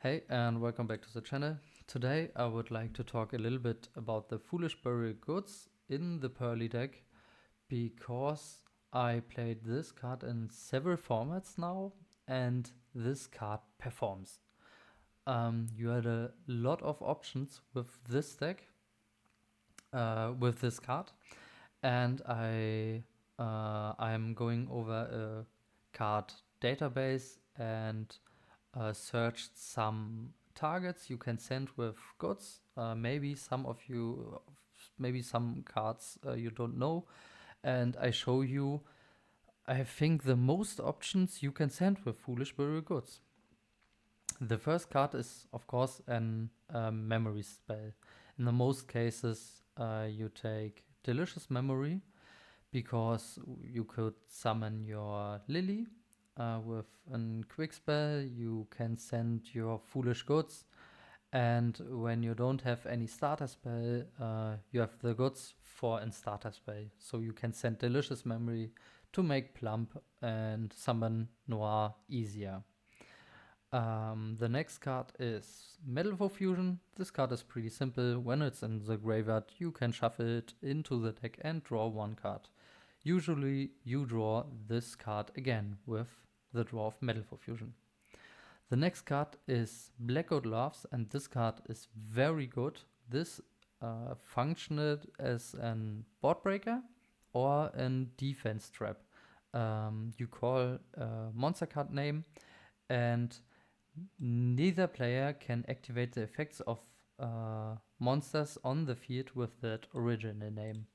Hey, and welcome back to the channel. Today I would like to talk a little bit about the Foolish Burial Goods in the Purrely deck because I played this card in several formats now and this card performs. You had a lot of options with this deck, with this card, and I'm going over a card database and searched some targets you can send with goods. Maybe some cards you don't know, and I show you. I think the most options you can send with Foolish Burial Goods. The first card is, of course, an memory spell. In the most cases, you take Delicious Memory because you could summon your Lily with a quick spell. You can send your Foolish Goods, and when you don't have any starter spell, you have the goods for a starter spell. So you can send Delicious Memory to make Plump and summon Noir easier. The next card is Metal Fusion. This card is pretty simple. When it's in the graveyard, you can shuffle it into the deck and draw one card. Usually, you draw this card again with the draw of Metal Fusion. The next card is Blackout Loves, and this card is very good. This functioned as a board breaker or a defense trap. You call a monster card name, and neither player can activate the effects of monsters on the field with that original name.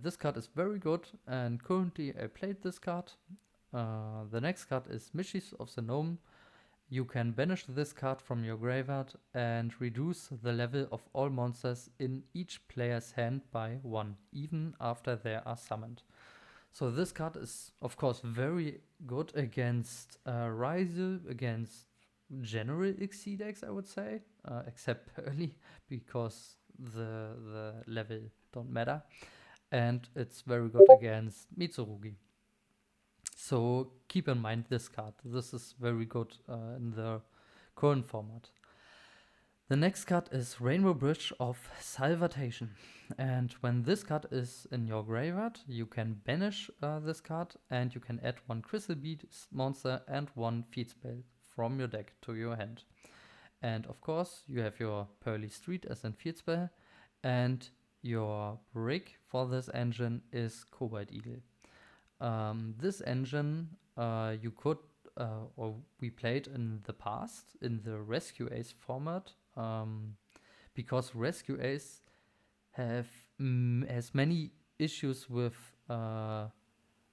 This card is very good, and currently I played this card. The next card is Mischiefs of the Gnome. You can banish this card from your graveyard and reduce the level of all monsters in each player's hand by 1, even after they are summoned. So this card is, of course, very good against Ryze, against general XC decks, I would say, except Purrely, because the level don't matter. And it's very good against Mitsurugi. So keep in mind this card. This is very good in the current format. The next card is Rainbow Bridge of Salvation. And when this card is in your graveyard, you can banish this card and you can add one Crystal Bead monster and one Feed spell from your deck to your hand. And of course, you have your Purrely Street as a field spell, and your brick for this engine is Cobalt Eagle. This engine you could or we played in the past in the Rescue Ace format, because Rescue Ace has many issues with the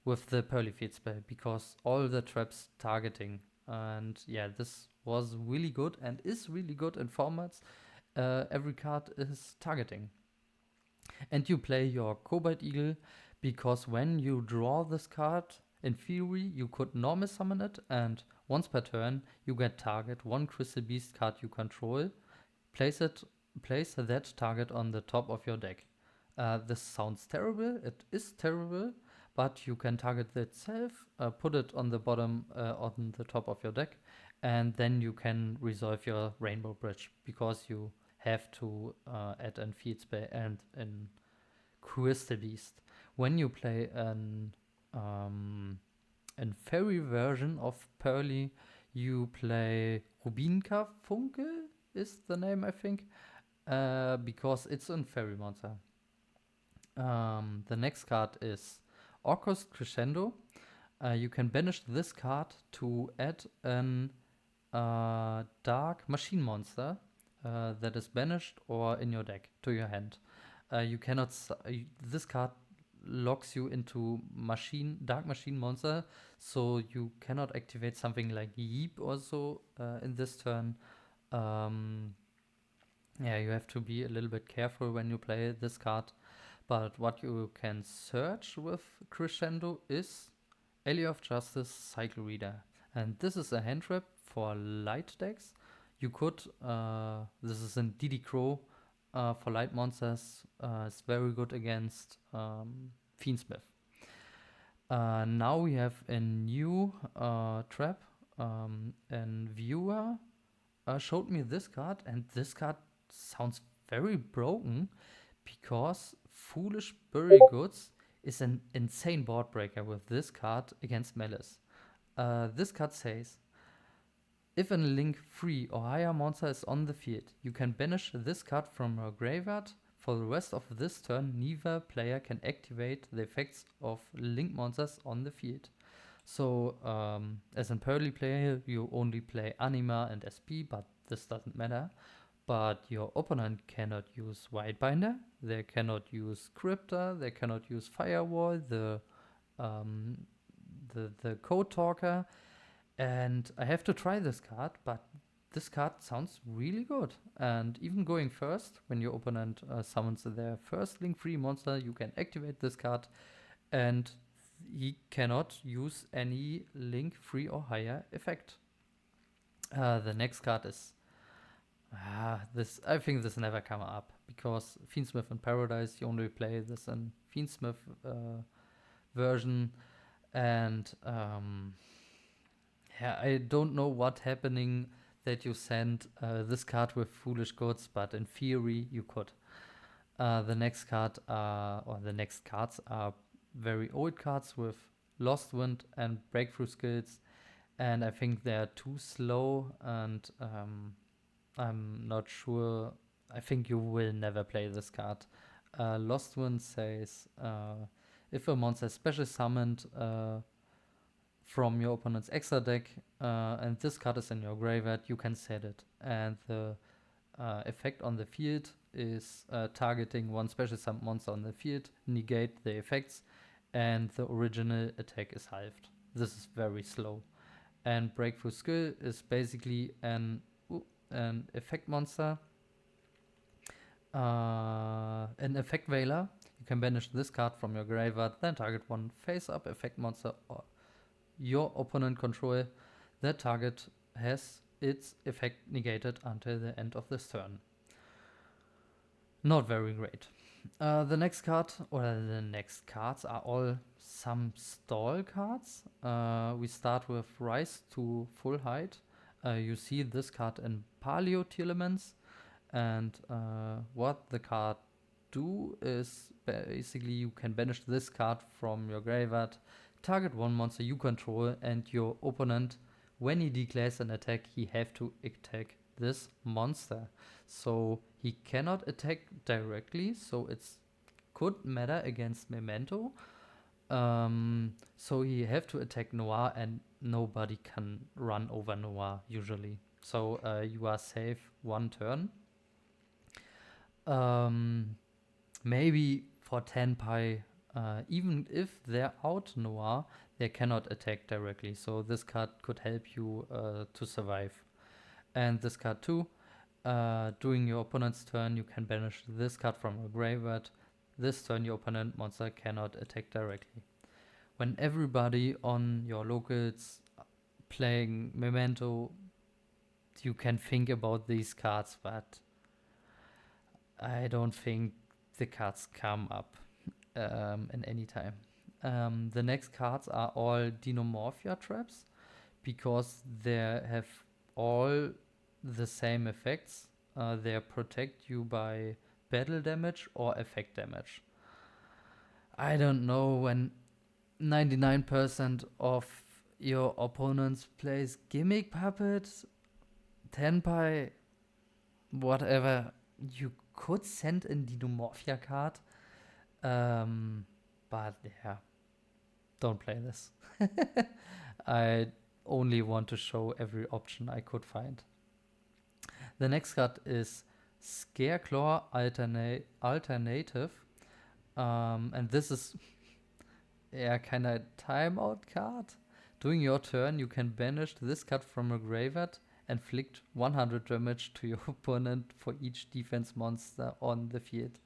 Purrely Feed spell because all the traps targeting. And yeah, this was really good and is really good in formats. Every card is targeting. And you play your Cobalt Eagle because when you draw this card, in theory, you could normal summon it, and once per turn, you get target one Crystal Beast card you control. Place that target on the top of your deck. This sounds terrible. It is terrible, but you can target it itself, put it on the bottom, on the top of your deck, and then you can resolve your Rainbow Bridge because you have to add an Field Spell and an Crystal Beast. When you play an fairy version of Purrely, you play Rubinka Funkel is the name, I think, because it's a fairy monster. The next card is Orcus Crescendo. You can banish this card to add an dark machine monster that is banished or in your deck to your hand. You cannot. This card locks you into dark machine monster, so you cannot activate something like Yeep or so in this turn. Um, yeah, you have to be a little bit careful when you play this card. But what you can search with Crescendo is Alley of Justice Cycle Reader. And this is a hand trap for light decks. You could, this is in DD Crow for light monsters. It's very good against Fiendsmith. Now we have a new trap, and viewer showed me this card, and this card sounds very broken because Foolish Bury Goods is an insane board breaker with this card against Malice. This card says, if a link 3 or higher monster is on the field, you can banish this card from your graveyard. For the rest of this turn, neither player can activate the effects of link monsters on the field. So, as a Purrely player, you only play Anima and SP, but this doesn't matter. But your opponent cannot use Whitebinder, they cannot use Crypta, they cannot use Firewall, the Code Talker, and I have to try this card, but this card sounds really good. And even going first, when your opponent summons their first link free monster, you can activate this card, and he cannot use any link free or higher effect. The next card is this. I think this never come up because Fiendsmith in Paradise, you only play this in Fiendsmith version, and yeah, I don't know what happening that you sent this card with Foolish Goods, but in theory you could. The next card or the next cards are very old cards with Lost Wind and Breakthrough skills, and I think they are too slow, and I'm not sure. I think you will never play this card. Lost Wind says if a monster is special summoned from your opponent's extra deck, and this card is in your graveyard, you can set it. And the effect on the field is targeting one special summon monster on the field, negate the effects, and the original attack is halved. This is very slow. And Breakthrough Skill is basically an effect monster, an effect Veiler. You can banish this card from your graveyard, then target one face-up effect monster or your opponent control. That target has its effect negated until the end of this turn. Not very great. The next card, or the next cards, are all some stall cards. We start with Rise to Full Height. You see this card in Paleo Telements, and what the card do is basically you can banish this card from your graveyard, target one monster you control, and your opponent, when he declares an attack, he have to attack this monster. So he cannot attack directly, so it's could matter against Memento. So he have to attack Noir, and nobody can run over Noir usually. So you are safe one turn. Maybe for 10 pi, even if they're out Noir, they cannot attack directly. So this card could help you to survive. And this card too, during your opponent's turn, you can banish this card from your graveyard. This turn, your opponent monster cannot attack directly. When everybody on your locals playing Memento, you can think about these cards, but I don't think the cards come up in any time. The next cards are all Dinomorphia traps because they have all the same effects. They protect you by battle damage or effect damage. I don't know, when 99% of your opponents plays Gimmick Puppet, Tenpai, whatever, you could send in Dinomorphia card. But yeah, don't play this. I only want to show every option I could find. The next card is Scareclaw Alternative. And this is kind of timeout card. During your turn, you can banish this card from a graveyard and inflict 100 damage to your opponent for each defense monster on the field.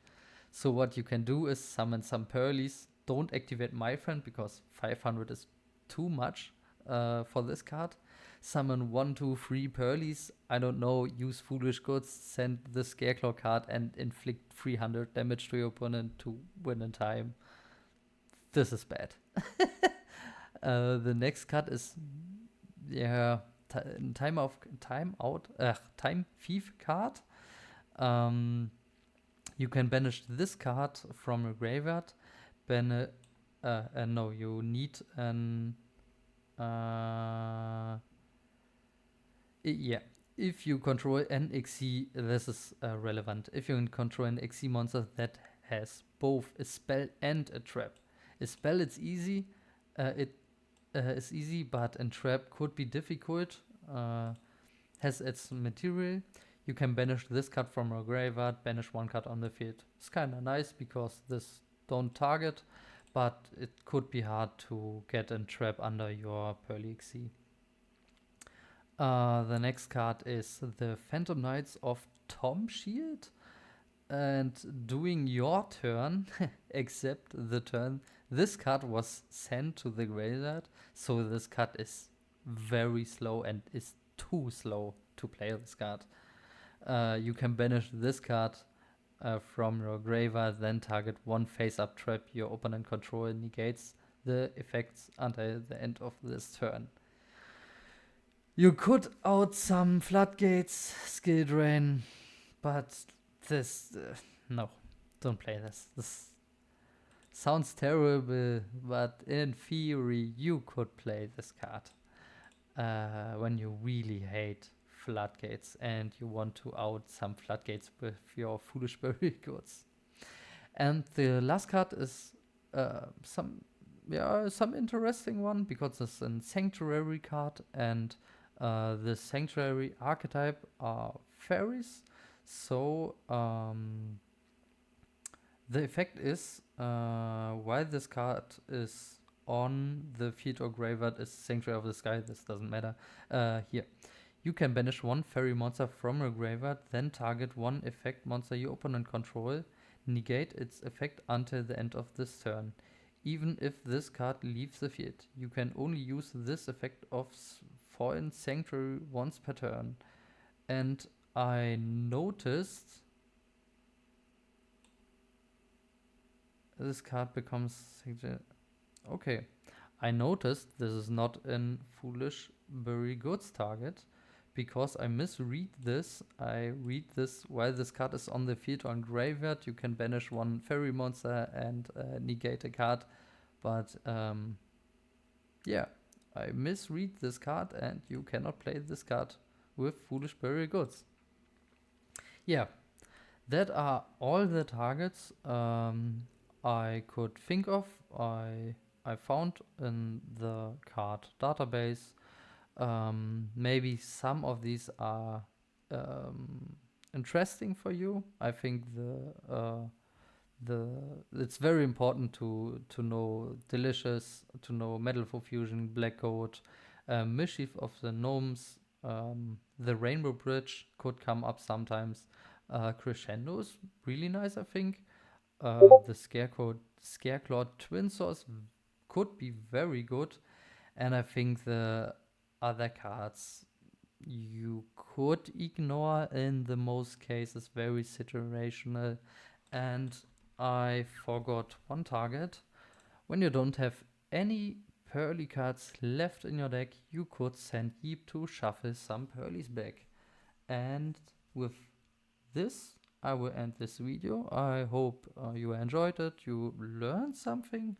So what you can do is summon some Purrelys. Don't activate My Friend because 500 is too much for this card. Summon 1, 2, 3 Purrelys. I don't know, use Foolish Goods, send the Scareclaw card and inflict 300 damage to your opponent to win in time. This is bad. The next card is, time thief card. You can banish this card from your graveyard. No, you need an. Yeah. If you control an XC, this is relevant. If you control an XC monster that has both a spell and a trap. A spell, it's easy. It is easy, but a trap could be difficult. Has its material. You can banish this card from your graveyard, banish one card on the field. It's kind of nice because this don't target, but it could be hard to get a trap under your Purrely XC. The next card is the Phantom Knights of Tom Shield. And doing your turn, except the turn, this card was sent to the graveyard. So this card is very slow and is too slow to play this card. You can banish this card from your graveyard, then target one face-up trap your opponent control negates the effects until the end of this turn. You could out some floodgates, skill drain, but this no, don't play this. This sounds terrible, but in theory you could play this card when you really hate floodgates and you want to out some floodgates with your foolish berry goods. And the last card is some interesting one because it's a sanctuary card, and the sanctuary archetype are fairies. So the effect is while this card is on the field or graveyard is Sanctuary of the Sky. This doesn't matter. Here, you can banish one fairy monster from your graveyard, then target one effect monster your opponent control, negate its effect until the end of this turn. Even if this card leaves the field, you can only use this effect of Fallen Sanctuary once per turn. And I noticed this card becomes okay. I noticed this is not in Foolish Very Goods target because I misread this. I read this while this card is on the field on graveyard. You can banish one fairy monster and negate a card, but yeah, I misread this card and you cannot play this card with Foolish Very Goods. Yeah, that are all the targets I could think of. I found in the card database. Maybe some of these are interesting for you. I think it's very important to know Delicious, to know Metal for Fusion, Black Goat, Mischief of the Gnomes, the Rainbow Bridge could come up sometimes. Crescendo is really nice, I think. The Scareclaw Twin Source could be very good, and I think the other cards you could ignore in the most cases, very situational. And I forgot one target. When you don't have any Purrely cards left in your deck, you could send Yeep to shuffle some Purrelys back. And with this, I will end this video. I hope you enjoyed it, you learned something,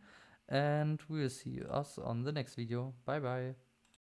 and we'll see us on the next video. Bye bye.